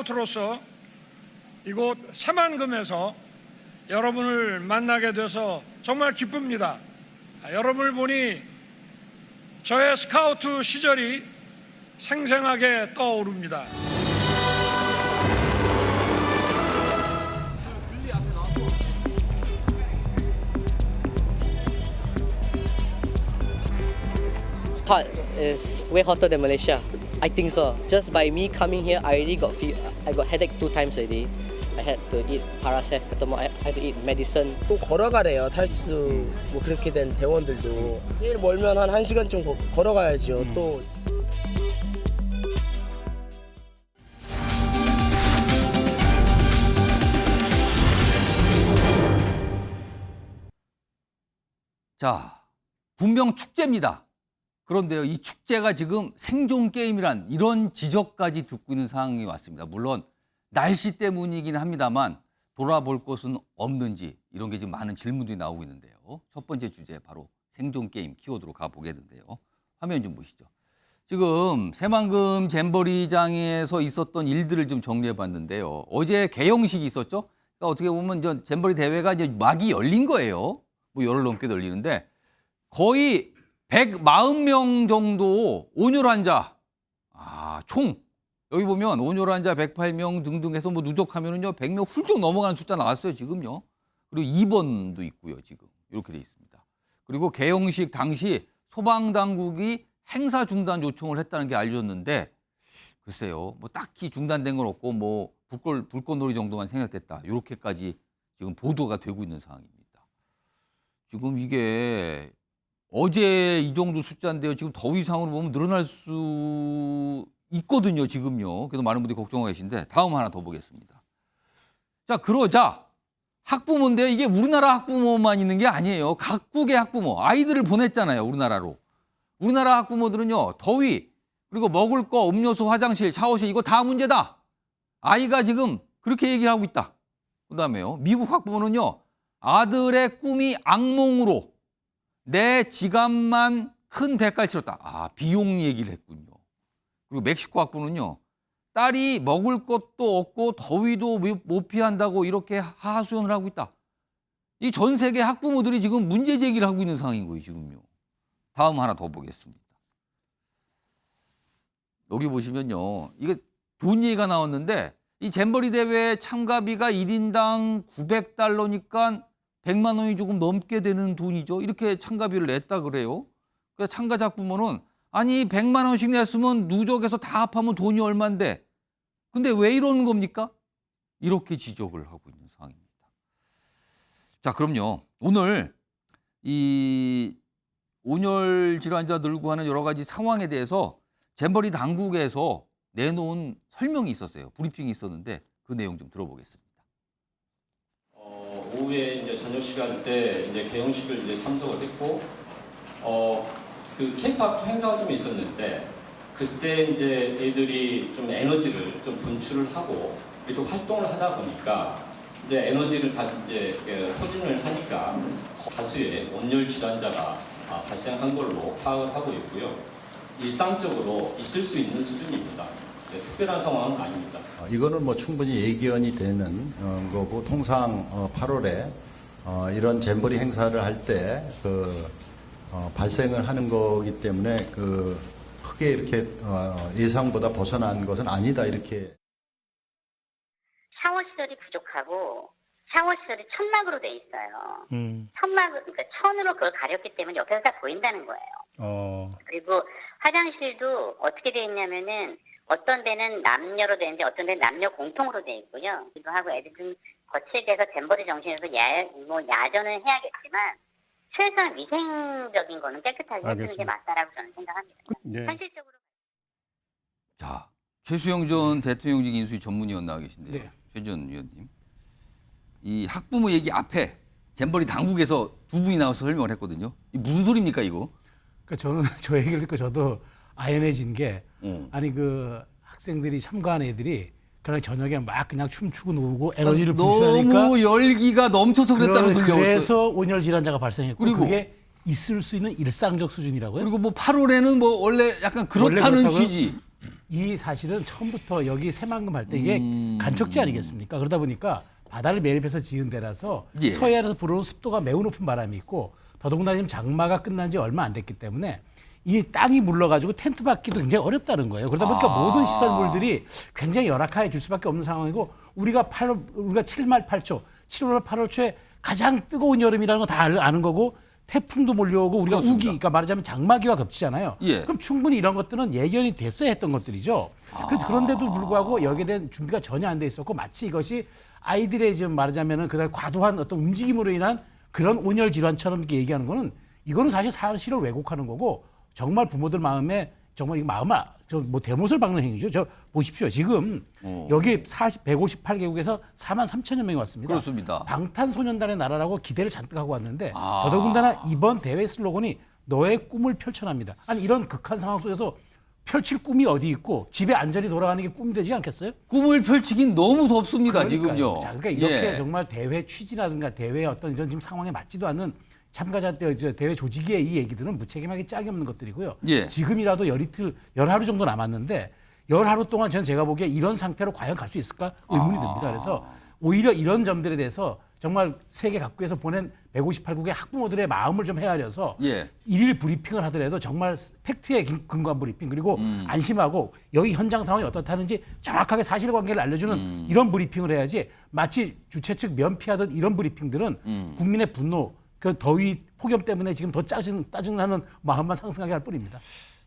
스카우트로서 이곳 새만금에서 여러분을 만나게 돼서 정말 기쁩니다. 여러분을 보니 저의 스카우트 시절이 생생하게 떠오릅니다. Part is way hotter than Malaysia. I think so. Just by me coming here, I got headache 2 times already. I had to eat paracetamol. I had to eat medicine. 또 걸어가래요. 탈수 뭐 그렇게 된 대원들도 제일 멀면 한 1시간쯤 걸어가야죠. 또 자, 분명 축제입니다. 그런데요, 이 축제가 지금 생존 게임이란 이런 지적까지 듣고 있는 상황이 왔습니다. 물론 날씨 때문이긴 합니다만 돌아볼 곳은 없는지 이런 게 지금 많은 질문들이 나오고 있는데요. 첫 번째 주제 바로 생존 게임 키워드로 가보겠는데요. 화면 좀 보시죠. 지금 새만금 잼버리장에서 있었던 일들을 좀 정리해 봤는데요. 어제 개영식이 있었죠. 그러니까 어떻게 보면 저 잼버리 대회가 이제 막이 열린 거예요. 뭐 열흘 넘게 열리는데 거의 140명 정도 온열 환자, 총 여기 보면 온열 환자 108명 등등 해서 뭐 누적하면은요 100명 훌쩍 넘어가는 숫자 나왔어요 지금요. 그리고 입원도 있고요 지금 이렇게 돼 있습니다. 그리고 개영식 당시 소방 당국이 행사 중단 요청을 했다는 게 알려졌는데 글쎄요 뭐 딱히 중단된 건 없고 뭐 불꽃놀이 정도만 생각됐다 이렇게까지 지금 보도가 되고 있는 상황입니다. 지금 이게 어제 이 정도 숫자인데요. 지금 더 이상으로 보면 늘어날 수 있거든요. 지금요. 그래서 많은 분들이 걱정하고 계신데 다음 하나 더 보겠습니다. 자, 그러자 학부모인데요. 이게 우리나라 학부모만 있는 게 아니에요. 각국의 학부모. 아이들을 보냈잖아요. 우리나라로. 우리나라 학부모들은요. 더위 그리고 먹을 거, 음료수, 화장실, 샤워실 이거 다 문제다. 아이가 지금 그렇게 얘기를 하고 있다. 그다음에요. 미국 학부모는요. 아들의 꿈이 악몽으로 내 지갑만 큰 대가를 치렀다. 비용 얘기를 했군요. 그리고 멕시코 학부는요. 딸이 먹을 것도 없고 더위도 못 피한다고 이렇게 하소연을 하고 있다. 이 전 세계 학부모들이 지금 문제 제기를 하고 있는 상황인 거예요. 지금요. 다음 하나 더 보겠습니다. 여기 보시면요. 이게 돈 얘기가 나왔는데 이 잼버리 대회 참가비가 1인당 900달러니까 100만 원이 조금 넘게 되는 돈이죠. 이렇게 참가비를 냈다 그래요. 그래서 참가자 학부모는 아니 100만 원씩 냈으면 누적해서 다 합하면 돈이 얼만데 근데 왜 이러는 겁니까? 이렇게 지적을 하고 있는 상황입니다. 자, 그럼요. 오늘 이 온열 질환자 늘고 하는 여러 가지 상황에 대해서 잼버리 당국에서 내놓은 설명이 있었어요. 브리핑이 있었는데 그 내용 좀 들어보겠습니다. 오후에 이제 저녁 시간 때 이제 개영식을 이제 참석을 했고, 그 케이팝 행사가 좀 있었는데 그때 이제 애들이 좀 에너지를 좀 분출을 하고 또 활동을 하다 보니까 이제 에너지를 다 이제 소진을 하니까 다수의 온열 질환자가 발생한 걸로 파악을 하고 있고요. 일상적으로 있을 수 있는 수준입니다. 특별한 상황은 아닙니다. 이거는 뭐 충분히 예견이 되는 거고 통상 8월에 이런 잼버리 행사를 할 때 발생을 하는 거기 때문에 크게 이렇게 예상보다 벗어난 것은 아니다 이렇게. 샤워 시설이 부족하고 샤워 시설이 천막으로 돼 있어요. 천막을 그러니까 천으로 그걸 가렸기 때문에 옆에서 다 보인다는 거예요. 그리고 화장실도 어떻게 돼 있냐면은 어떤 데는 남녀로 돼 있는데 어떤 데는 남녀 공통으로 돼 있고요. 기도 하고 애들 좀 거칠게 해서 잼버리 정신에서 야전은 해야겠지만 최소한 위생적인 거는 깨끗하게 해주는 게 맞다라고 저는 생각합니다. 네. 현실적으로. 자, 최수영 전 대통령직 인수위 전문위원 나와 계신데요. 네. 최 전 위원님. 이 학부모 얘기 앞에 잼버리 당국에서 두 분이 나와서 설명을 했거든요. 이 무슨 소리입니까 이거? 그러니까 저는 저 얘기를 듣고 저도 아연해진 게 아니 그 학생들이 참가한 애들이 그날 저녁에 막 그냥 춤추고 놀고 에너지를 분출하니까 너무 열기가 넘쳐서 그랬다고 들려왔어요. 그래서 온열 질환자가 발생했고 그리고 그게 있을 수 있는 일상적 수준이라고요? 그리고 뭐 8월에는 뭐 원래 약간 그렇다는 원래 그렇다고요? 취지. 이 사실은 처음부터 여기 새만금 할 때 이게 간척지 아니겠습니까? 그러다 보니까 바다를 매립해서 지은 데라서 예. 서해안에서 불어오는 습도가 매우 높은 바람이 있고 더더군다나 지금 장마가 끝난 지 얼마 안 됐기 때문에 이 땅이 물러가지고 텐트 받기도 굉장히 어렵다는 거예요. 그러다 보니까 모든 시설물들이 굉장히 열악해질 수밖에 없는 상황이고 우리가 7월 8초, 7월 8월 초에 가장 뜨거운 여름이라는 거 다 아는 거고 태풍도 몰려오고 우리가 그렇습니다. 우기, 그러니까 말하자면 장마기와 겹치잖아요. 예. 그럼 충분히 이런 것들은 예견이 됐어야 했던 것들이죠. 그런데도 불구하고 여기에 대한 준비가 전혀 안 돼 있었고 마치 이것이 아이들의 지금 말하자면은 그다음 과도한 어떤 움직임으로 인한 그런 온열 질환처럼 이렇게 얘기하는 거는 이거는 사실 사실을 왜곡하는 거고 정말 부모들 마음에 정말 이 마음을 뭐 대못을 박는 행위죠. 저 보십시오. 지금 여기 158개국에서 4만 3천여 명이 왔습니다. 그렇습니다. 방탄소년단의 나라라고 기대를 잔뜩 하고 왔는데 더더군다나 이번 대회 슬로건이 너의 꿈을 펼쳐납니다. 아니 이런 극한 상황 속에서 펼칠 꿈이 어디 있고 집에 안전히 돌아가는 게 꿈이 되지 않겠어요? 꿈을 펼치긴 너무 덥습니다, 그러니까요. 지금요. 자, 그러니까 이렇게 예. 정말 대회 취지라든가 대회의 어떤 이런 지금 상황에 맞지도 않는 참가자 대회 조직의 이 얘기들은 무책임하게 짝이 없는 것들이고요. 예. 지금이라도 열하루 정도 남았는데 열하루 동안 제가 보기에 이런 상태로 과연 갈 수 있을까 의문이 듭니다. 그래서 오히려 이런 점들에 대해서 정말 세계 각국에서 보낸 158국의 학부모들의 마음을 좀 헤아려서 예. 일일 브리핑을 하더라도 정말 팩트에 근거한 브리핑 그리고 안심하고 여기 현장 상황이 어떻다는지 정확하게 사실관계를 알려주는 이런 브리핑을 해야지 마치 주최 측 면피하던 이런 브리핑들은 국민의 분노 그 더위 폭염 때문에 지금 더 짜증나는 마음만 상승하게 할 뿐입니다.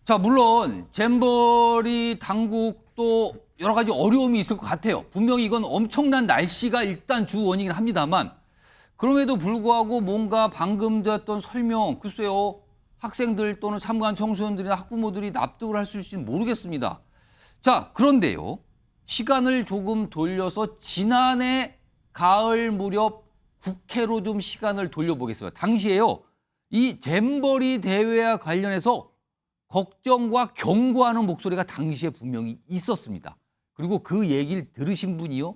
자, 물론 잼버리 당국도 여러 가지 어려움이 있을 것 같아요. 분명히 이건 엄청난 날씨가 일단 주 원인이긴 합니다만 그럼에도 불구하고 뭔가 방금 드렸던 설명, 글쎄요, 학생들 또는 참가한 청소년들이나 학부모들이 납득을 할 수 있을지는 모르겠습니다. 자, 그런데요. 시간을 조금 돌려서 지난해 가을 무렵 국회로 좀 시간을 돌려보겠습니다. 당시에요. 이 잼버리 대회와 관련해서 걱정과 경고하는 목소리가 당시에 분명히 있었습니다. 그리고 그 얘기를 들으신 분이요.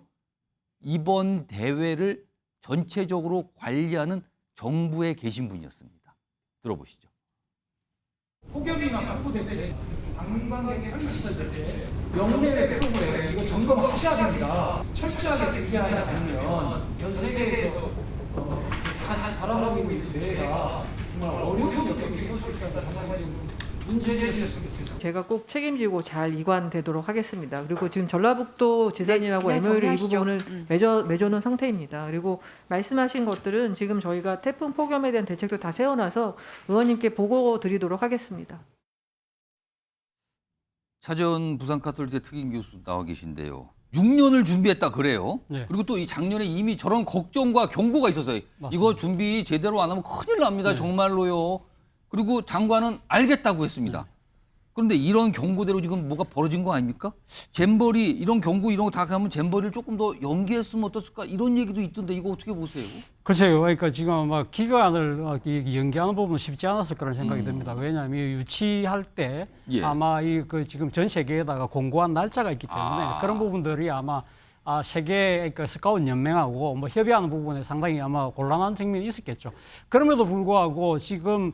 이번 대회를 전체적으로 관리하는 정부에 계신 분이었습니다. 들어보시죠. 폭염이나 확보 대책, 관광객의 편의시설 대책, 영내외 프로그램 이거 점검하셔야 됩니다. 철저하게 준비하지 않으면 전 세계에서 바라보고 있는 대회가 정말 어려운 역경이 설 수 있다. 문제제기였습니다. 제가 꼭 책임지고 잘 이관되도록 하겠습니다. 그리고 지금 전라북도 지사님하고 MOU를 이 부분을 맺어놓은 상태입니다. 그리고 말씀하신 것들은 지금 저희가 태풍 폭염에 대한 대책도 다 세워놔서 의원님께 보고 드리도록 하겠습니다. 차재원 부산카톨릭대 특임 교수 나와 계신데요. 6년을 준비했다 그래요. 네. 그리고 또 이 작년에 이미 저런 걱정과 경고가 있었어요. 맞습니다. 이거 준비 제대로 안 하면 큰일 납니다. 네. 정말로요. 그리고 장관은 알겠다고 했습니다. 그런데 이런 경고대로 지금 뭐가 벌어진 거 아닙니까? 잼버리 이런 경고 이런 거 다 가면 잼버리를 조금 더 연기했으면 어떻을까 이런 얘기도 있던데 이거 어떻게 보세요? 글쎄요. 그러니까 지금 아마 기간을 연기하는 부분은 쉽지 않았을 거라는 생각이 듭니다. 왜냐하면 유치할 때 예. 아마 지금 전 세계에다가 공고한 날짜가 있기 때문에 그런 부분들이 아마 세계 스카웃 연맹하고 뭐 협의하는 부분에 상당히 아마 곤란한 측면이 있었겠죠. 그럼에도 불구하고 지금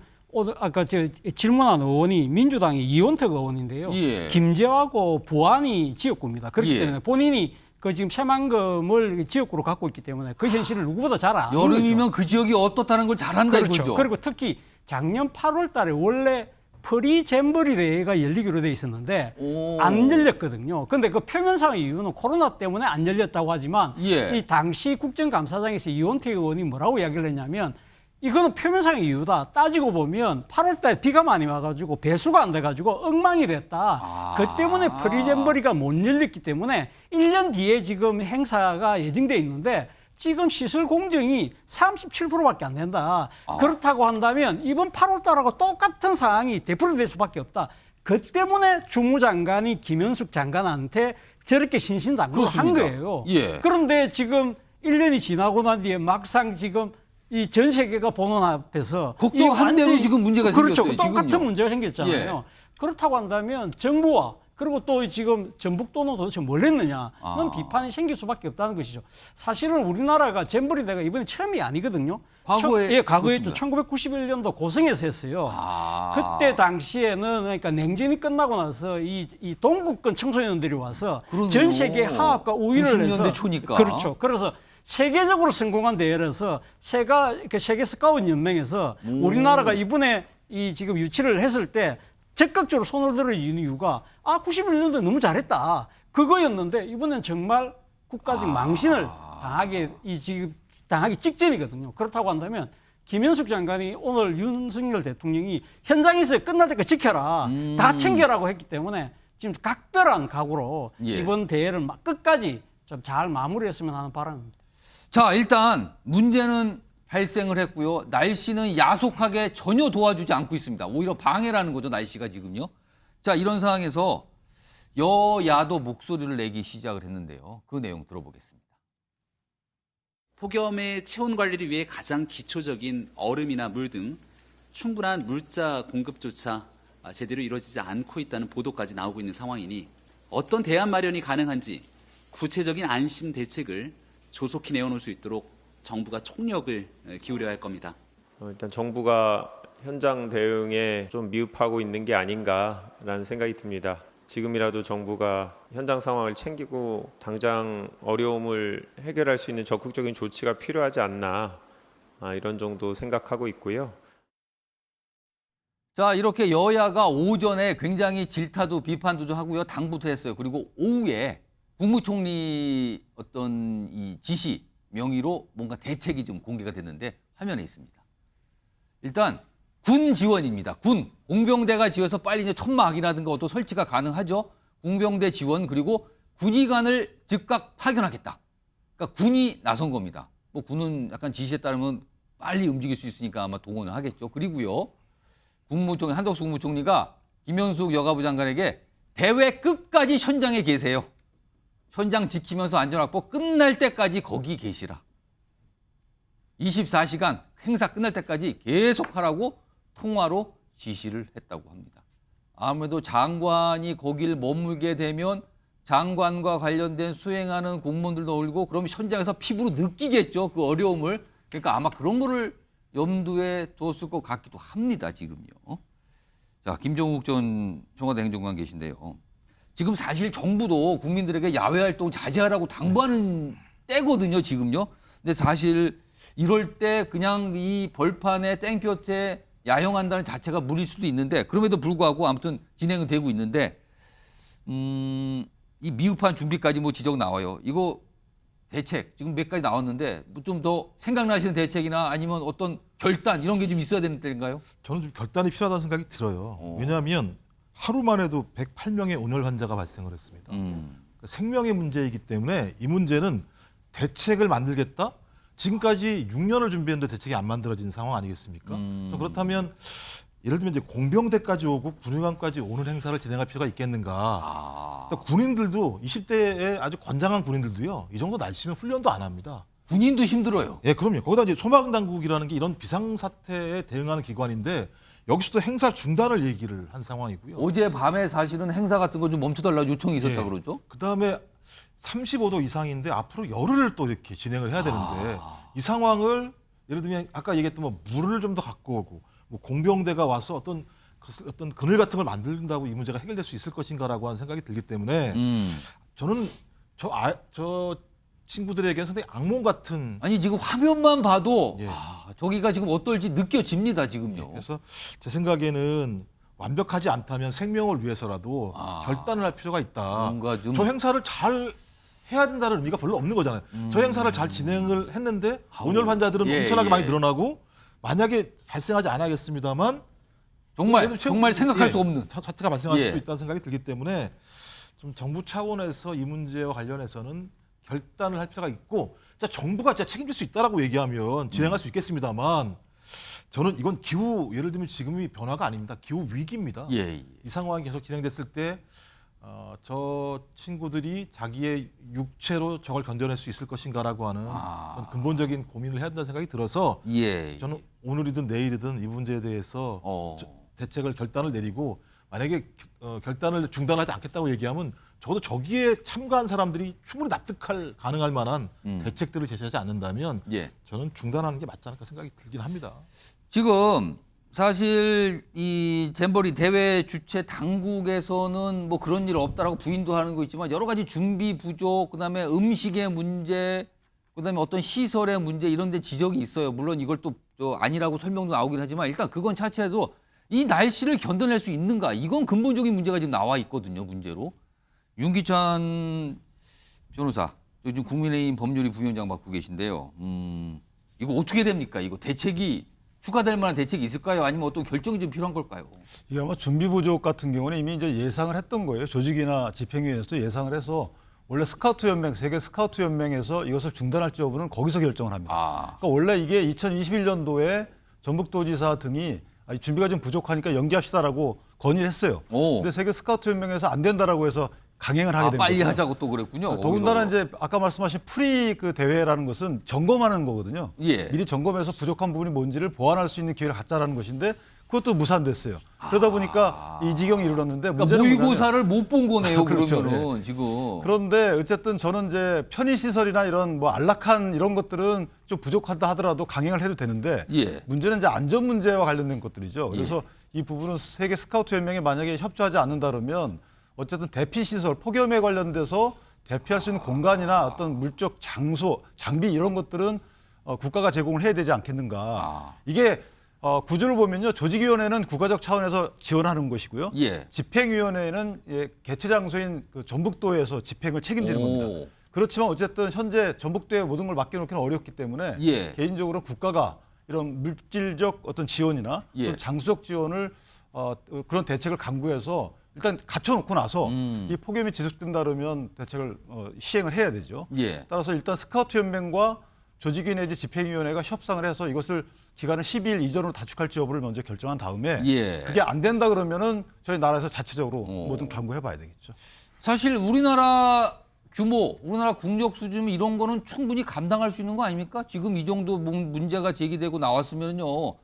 아까 질문한 의원이 민주당의 이원택 의원인데요. 예. 김재화고 부안이 지역구입니다. 그렇기 예. 때문에 본인이 지금 새만금을 지역구로 갖고 있기 때문에 그 현실을 누구보다 잘 아는 거죠. 여름이면 그 지역이 어떻다는 걸 잘한다 그렇죠. 이거죠. 그리고 특히 작년 8월 달에 원래 프리 잼버리 대회가 열리기로 돼 있었는데 안 열렸거든요. 근데 그 표면상의 이유는 코로나 때문에 안 열렸다고 하지만 예. 이 당시 국정감사장에서 이원택 의원이 뭐라고 이야기를 했냐면 이거는 표면상의 이유다. 따지고 보면 8월 달에 비가 많이 와가지고 배수가 안 돼가지고 엉망이 됐다. 그 때문에 프리잼버리가 못 열렸기 때문에 1년 뒤에 지금 행사가 예정돼 있는데 지금 시설 공정이 37%밖에 안 된다. 그렇다고 한다면 이번 8월 달하고 똑같은 상황이 되풀이될 수밖에 없다. 그 때문에 주무장관이 김현숙 장관한테 저렇게 신신당부를 한 거예요. 예. 그런데 지금 1년이 지나고 난 뒤에 막상 지금 이 전 세계가 보는 앞에서 걱정한 대로 지금 문제가 그렇죠. 생겼어요. 똑같은 지금요. 문제가 생겼잖아요. 예. 그렇다고 한다면 정부와 그리고 또 지금 전북도는 도대체 뭘 했느냐는 비판이 생길 수밖에 없다는 것이죠. 사실은 우리나라가 잼버리 대회가 이번에 처음이 아니거든요. 과거에 과거에 1991년도 고성에서 했어요. 그때 당시에는 그러니까 냉전이 끝나고 나서 이 동구권 청소년들이 와서 그러네요. 전 세계 하학과 우위를 해서 90년대 초니까. 그렇죠. 그래서 세계적으로 성공한 대회라서 세계 스카웃 연맹에서 우리나라가 이번에 이 지금 유치를 했을 때 적극적으로 손을 들어준 이유가 91년도에 너무 잘했다 그거였는데 이번엔 정말 국가적 망신을 당하기 직전이거든요. 그렇다고 한다면 김현숙 장관이 오늘 윤석열 대통령이 현장에서 끝날 때까지 지켜라 다 챙겨라고 했기 때문에 지금 각별한 각오로 이번 대회를 막 끝까지 좀 잘 마무리했으면 하는 바람입니다. 자, 일단 문제는 발생을 했고요. 날씨는 야속하게 전혀 도와주지 않고 있습니다. 오히려 방해라는 거죠, 날씨가 지금요. 자, 이런 상황에서 여야도 목소리를 내기 시작을 했는데요. 그 내용 들어보겠습니다. 폭염의 체온 관리를 위해 가장 기초적인 얼음이나 물 등 충분한 물자 공급조차 제대로 이루어지지 않고 있다는 보도까지 나오고 있는 상황이니 어떤 대안 마련이 가능한지 구체적인 안심 대책을 조속히 내어놓을 수 있도록 정부가 총력을 기울여야 할 겁니다. 일단 정부가 현장 대응에 좀 미흡하고 있는 게 아닌가라는 생각이 듭니다. 지금이라도 정부가 현장 상황을 챙기고 당장 어려움을 해결할 수 있는 적극적인 조치가 필요하지 않나 이런 정도 생각하고 있고요. 자, 이렇게 여야가 오전에 굉장히 질타도 비판도 좀 하고요. 당부도 했어요. 그리고 오후에 국무총리 어떤 이 지시 명의로 뭔가 대책이 좀 공개가 됐는데 화면에 있습니다. 일단 군 지원입니다. 군 공병대가 지어서 빨리 이제 천막이라든가 어떤 설치가 가능하죠. 공병대 지원 그리고 군의관을 즉각 파견하겠다. 그러니까 군이 나선 겁니다. 뭐 군은 약간 지시에 따르면 빨리 움직일 수 있으니까 아마 동원을 하겠죠. 그리고요. 국무총리 한덕수 국무총리가 김현숙 여가부 장관에게 대회 끝까지 현장에 계세요. 현장 지키면서 안전확보 끝날 때까지 거기 계시라. 24시간 행사 끝날 때까지 계속 하라고 통화로 지시를 했다고 합니다. 아무래도 장관이 거길 머물게 되면 장관과 관련된 수행하는 공무원들도 올리고 그럼 현장에서 피부로 느끼겠죠. 그 어려움을. 그러니까 아마 그런 거를 염두에 두었을 것 같기도 합니다. 지금요. 자, 김종욱 전 청와대 행정관 계신데요. 지금 사실 정부도 국민들에게 야외 활동 자제하라고 당부하는 때거든요, 지금요. 근데 사실 이럴 때 그냥 이 벌판에 땡볕에 야영한다는 자체가 무리일 수도 있는데 그럼에도 불구하고 아무튼 진행은 되고 있는데 이 미흡한 준비까지 뭐 지적 나와요. 이거 대책 지금 몇 가지 나왔는데 뭐 좀 더 생각나시는 대책이나 아니면 어떤 결단 이런 게 좀 있어야 되는 때인가요? 저는 좀 결단이 필요하다는 생각이 들어요. 왜냐하면 하루만 해도 108명의 온열 환자가 발생을 했습니다. 그러니까 생명의 문제이기 때문에 이 문제는 대책을 만들겠다? 지금까지 6년을 준비했는데 대책이 안 만들어진 상황 아니겠습니까? 그렇다면 예를 들면 이제 공병대까지 오고 군의관까지 오는 행사를 진행할 필요가 있겠는가? 그러니까 군인들도 20대의 아주 건장한 군인들도요. 이 정도 날씨면 훈련도 안 합니다. 군인도 힘들어요. 예, 그럼요. 거기다 이제 소방당국이라는 게 이런 비상사태에 대응하는 기관인데 여기서도 행사 중단을 얘기를 한 상황이고요. 어제 밤에 사실은 행사 같은 거 좀 멈춰달라고 요청이 있었다 그러죠. 그다음에 35도 이상인데 앞으로 열흘을 또 이렇게 진행을 해야 되는데 이 상황을 예를 들면 아까 얘기했던 뭐 물을 좀 더 갖고 오고 뭐 공병대가 와서 어떤 그늘 같은 걸 만든다고 이 문제가 해결될 수 있을 것인가라고 하는 생각이 들기 때문에 저는 저 친구들에게는 상당히 악몽 같은. 아니 지금 화면만 봐도 저기가 지금 어떨지 느껴집니다 지금요. 그래서 제 생각에는 완벽하지 않다면 생명을 위해서라도 결단을 할 필요가 있다. 뭔가 좀... 저 행사를 잘 해야 된다는 의미가 별로 없는 거잖아요. 저 행사를 잘 진행을 했는데 온열 환자들은 엄청나게 많이 늘어나고 만약에 발생하지 않았겠습니다만 정말 생각할 수 없는 사태가 발생할 수도 있다는 생각이 들기 때문에 좀 정부 차원에서 이 문제와 관련해서는 결단을 할 필요가 있고 정부가 진짜 책임질 수 있다라고 얘기하면 진행할 수 있겠습니다만 저는 이건 기후 예를 들면 지금이 변화가 아닙니다. 기후 위기입니다. 이 상황이 계속 진행됐을 때 저 친구들이 자기의 육체로 저걸 견뎌낼 수 있을 것인가라고 하는 근본적인 고민을 해야 된다는 생각이 들어서 저는 오늘이든 내일이든 이 문제에 대해서 대책을 결단을 내리고 만약에 결단을 중단하지 않겠다고 얘기하면 적어도 저기에 참가한 사람들이 충분히 납득할 가능할 만한 대책들을 제시하지 않는다면 예. 저는 중단하는 게 맞지 않을까 생각이 들긴 합니다. 지금 사실 이 잼버리 대회 주최 당국에서는 뭐 그런 일 없다라고 부인도 하는 거 있지만 여러 가지 준비 부족, 그다음에 음식의 문제, 그다음에 어떤 시설의 문제 이런 데 지적이 있어요. 물론 이걸 또 아니라고 설명도 나오긴 하지만 일단 그건 자체도 이 날씨를 견뎌낼 수 있는가, 이건 근본적인 문제가 지금 나와 있거든요. 문제로. 윤기찬 변호사, 요즘 국민의힘 법률위 부위원장 맡고 계신데요. 이거 어떻게 됩니까? 이거 대책이 추가될 만한 대책이 있을까요? 아니면 어떤 결정이 좀 필요한 걸까요? 이게 아마 준비 부족 같은 경우는 이미 이제 예상을 했던 거예요. 조직이나 집행위에서도 예상을 해서 원래 스카우트 연맹, 세계 스카우트 연맹에서 이것을 중단할지 여부는 거기서 결정을 합니다. 그러니까 원래 이게 2021년도에 전북도지사 등이 준비가 좀 부족하니까 연기합시다라고 건의를 했어요. 근데 세계 스카우트 연맹에서 안 된다라고 해서 강행을 하게 된 거죠. 빨리 하자고 또 그랬군요. 더군다나 이제 아까 말씀하신 프리 그 대회라는 것은 점검하는 거거든요. 예. 미리 점검해서 부족한 부분이 뭔지를 보완할 수 있는 기회를 갖자라는 것인데 그것도 무산됐어요. 그러다 보니까 이 지경이 이르렀는데 그러니까 문제는 모의고사를 못 본 거네요. 그렇죠. 그러면은 예. 지금. 그런데 어쨌든 저는 이제 편의 시설이나 이런 뭐 안락한 이런 것들은 좀 부족하다 하더라도 강행을 해도 되는데 예. 문제는 이제 안전 문제와 관련된 것들이죠. 그래서 이 부분은 세계 스카우트 연맹이 만약에 협조하지 않는다 그러면 어쨌든 대피 시설, 폭염에 관련돼서 대피할 수 있는 공간이나 어떤 물적 장소, 장비 이런 것들은 국가가 제공을 해야 되지 않겠는가. 이게 구조를 보면요. 조직위원회는 국가적 차원에서 지원하는 것이고요. 예. 집행위원회는 개최 장소인 그 전북도에서 집행을 책임지는 겁니다. 그렇지만 어쨌든 현재 전북도에 모든 걸 맡겨놓기는 어렵기 때문에 예. 개인적으로 국가가 이런 물질적 어떤 지원이나 예. 장수적 지원을 그런 대책을 강구해서 일단 갖춰놓고 나서 이 폭염이 지속된다 그러면 대책을 시행을 해야 되죠. 예. 따라서 일단 스카우트 연맹과 조직위 내지 집행위원회가 협상을 해서 이것을 기간을 12일 이전으로 단축할지 여부를 먼저 결정한 다음에 예. 그게 안 된다 그러면은 저희 나라에서 자체적으로 뭐든 강구해봐야 되겠죠. 사실 우리나라 규모, 우리나라 국력 수준 이런 거는 충분히 감당할 수 있는 거 아닙니까? 지금 이 정도 문제가 제기되고 나왔으면요.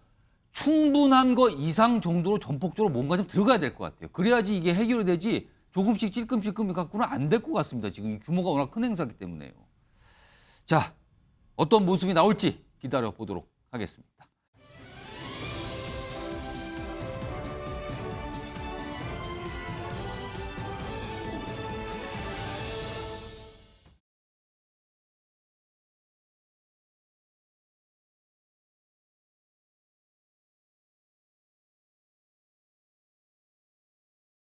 충분한 거 이상 정도로 전폭적으로 뭔가 좀 들어가야 될 것 같아요. 그래야지 이게 해결이 되지 조금씩 찔끔찔끔 갖고는 안 될 것 같습니다. 지금 이 규모가 워낙 큰 행사이기 때문에요. 자, 어떤 모습이 나올지 기다려 보도록 하겠습니다.